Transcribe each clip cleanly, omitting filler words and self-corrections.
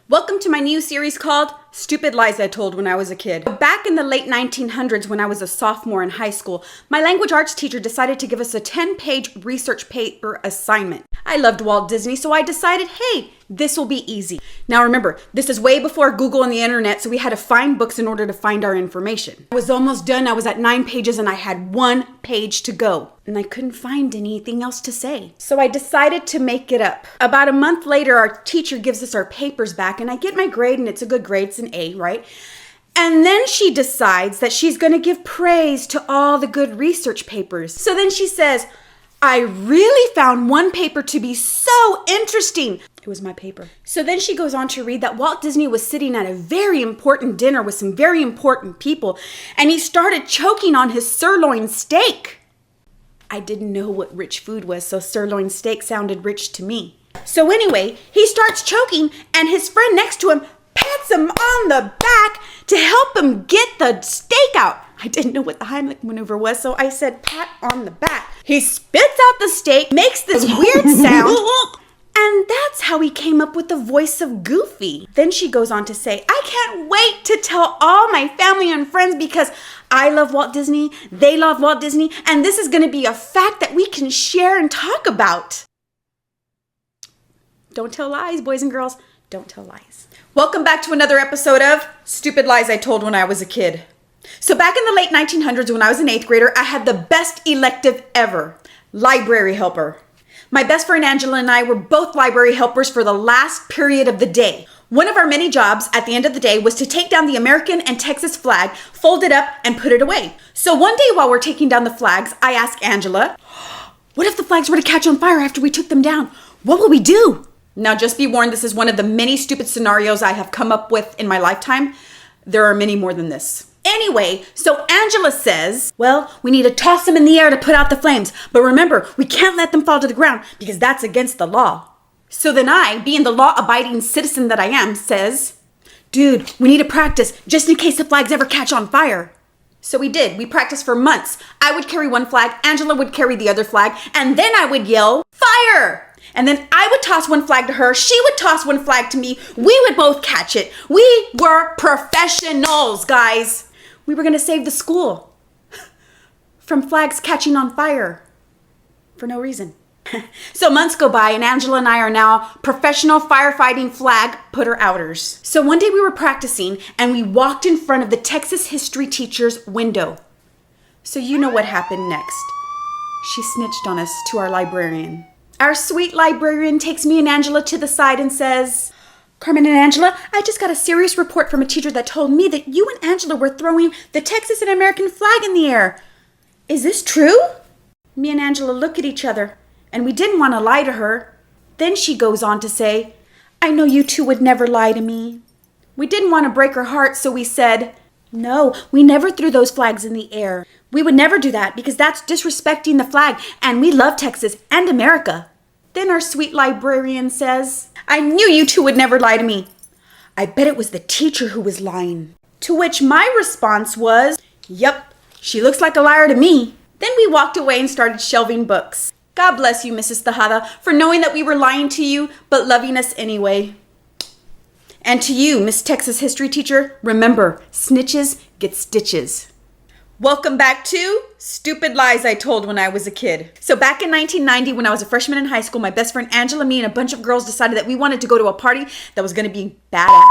Welcome to my new series called Stupid Lies I Told When I Was a Kid. Back in the late 1900s when I was a sophomore in high school, my language arts teacher decided to give us a 10-page research paper assignment. I loved Walt Disney, so I decided, hey, this will be easy. Now remember, this is way before Google and the internet, so we had to find books in order to find our information. I was almost done. I was at 9 pages and I had 1 page to go. And I couldn't find anything else to say. So I decided to make it up. About a month later, our teacher gives us our papers back and I get my grade, and it's a good grade, it's an A, right? And then she decides that she's gonna give praise to all the good research papers. So then she says, I really found one paper to be so interesting. It was my paper. So then she goes on to read that Walt Disney was sitting at a very important dinner with some very important people, and he started choking on his sirloin steak. I didn't know what rich food was, so sirloin steak sounded rich to me. So anyway, he starts choking, and his friend next to him pats him on the back to help him get the steak out. I didn't know what the Heimlich maneuver was, so I said pat on the back. He spits out the steak, makes this weird sound, and that's how he came up with the voice of Goofy. Then she goes on to say, I can't wait to tell all my family and friends because I love Walt Disney, they love Walt Disney, and this is going to be a fact that we can share and talk about. Don't tell lies, boys and girls. Don't tell lies. Welcome back to another episode of Stupid Lies I Told When I Was a Kid. So back in the late 1900s when I was an 8th grader, I had the best elective ever, library helper. My best friend Angela and I were both library helpers for the last period of the day. One of our many jobs at the end of the day was to take down the American and Texas flag, fold it up, and put it away. So one day while we're taking down the flags, I asked Angela, what if the flags were to catch on fire after we took them down? What will we do? Now just be warned, this is one of the many stupid scenarios I have come up with in my lifetime. There are many more than this. Anyway, so Angela says, well, we need to toss them in the air to put out the flames. But remember, we can't let them fall to the ground because that's against the law. So then I, being the law-abiding citizen that I am, says, dude, we need to practice just in case the flags ever catch on fire. So we did. We practiced for months. I would carry one flag, Angela would carry the other flag, and then I would yell, fire! And then I would toss one flag to her, she would toss one flag to me, we would both catch it. We were professionals, guys. We were gonna save the school from flags catching on fire for no reason. So months go by and Angela and I are now professional firefighting flag putter-outers. So one day we were practicing and we walked in front of the Texas history teacher's window. So you know what happened next. She snitched on us to our librarian. Our sweet librarian takes me and Angela to the side and says, Carmen and Angela, I just got a serious report from a teacher that told me that you and Angela were throwing the Texas and American flag in the air. Is this true? Me and Angela look at each other, and we didn't want to lie to her. Then she goes on to say, I know you two would never lie to me. We didn't want to break her heart, so we said, no, we never threw those flags in the air. We would never do that because that's disrespecting the flag, and we love Texas and America. Then our sweet librarian says, I knew you two would never lie to me. I bet it was the teacher who was lying. To which my response was, yep, she looks like a liar to me. Then we walked away and started shelving books. God bless you, Mrs. Tejada, for knowing that we were lying to you, but loving us anyway. And to you, Miss Texas history teacher, remember, snitches get stitches. Welcome back to Stupid Lies I Told When I Was a Kid. So back in 1990, when I was a freshman in high school, my best friend Angela, me, and a bunch of girls decided that we wanted to go to a party that was going to be badass.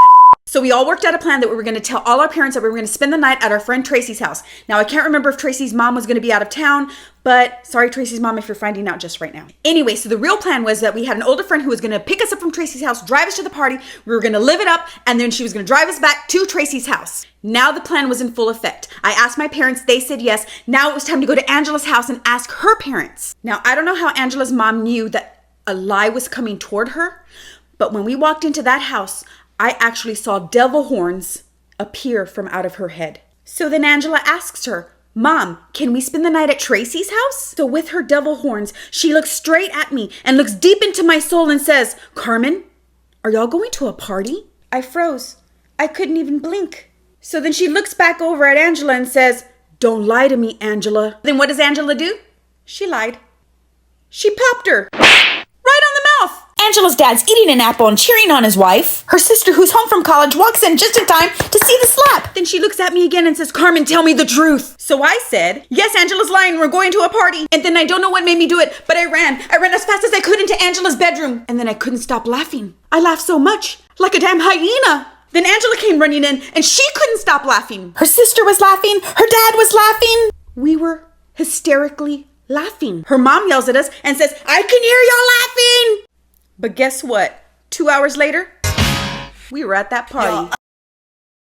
So we all worked out a plan that we were going to tell all our parents that we were going to spend the night at our friend Tracy's house. Now, I can't remember if Tracy's mom was going to be out of town, but sorry, Tracy's mom, if you're finding out just right now. Anyway, so the real plan was that we had an older friend who was going to pick us up from Tracy's house, drive us to the party. We were going to live it up, and then she was going to drive us back to Tracy's house. Now the plan was in full effect. I asked my parents, they said yes. Now it was time to go to Angela's house and ask her parents. Now, I don't know how Angela's mom knew that a lie was coming toward her, but when we walked into that house, I actually saw devil horns appear from out of her head. So then Angela asks her, Mom, can we spend the night at Tracy's house? So with her devil horns, she looks straight at me and looks deep into my soul and says, Carmen, are y'all going to a party? I froze. I couldn't even blink. So then she looks back over at Angela and says, don't lie to me, Angela. Then what does Angela do? She lied. She popped her right on the mouth. And Angela's dad's eating an apple and cheering on his wife. Her sister, who's home from college, walks in just in time to see the slap. Then she looks at me again and says, Carmen, tell me the truth. So I said, yes, Angela's lying. We're going to a party. And then I don't know what made me do it, but I ran. I ran as fast as I could into Angela's bedroom. And then I couldn't stop laughing. I laughed so much, like a damn hyena. Then Angela came running in and she couldn't stop laughing. Her sister was laughing. Her dad was laughing. We were hysterically laughing. Her mom yells at us and says, I can hear y'all laughing. But guess what? 2 hours later, we were at that party.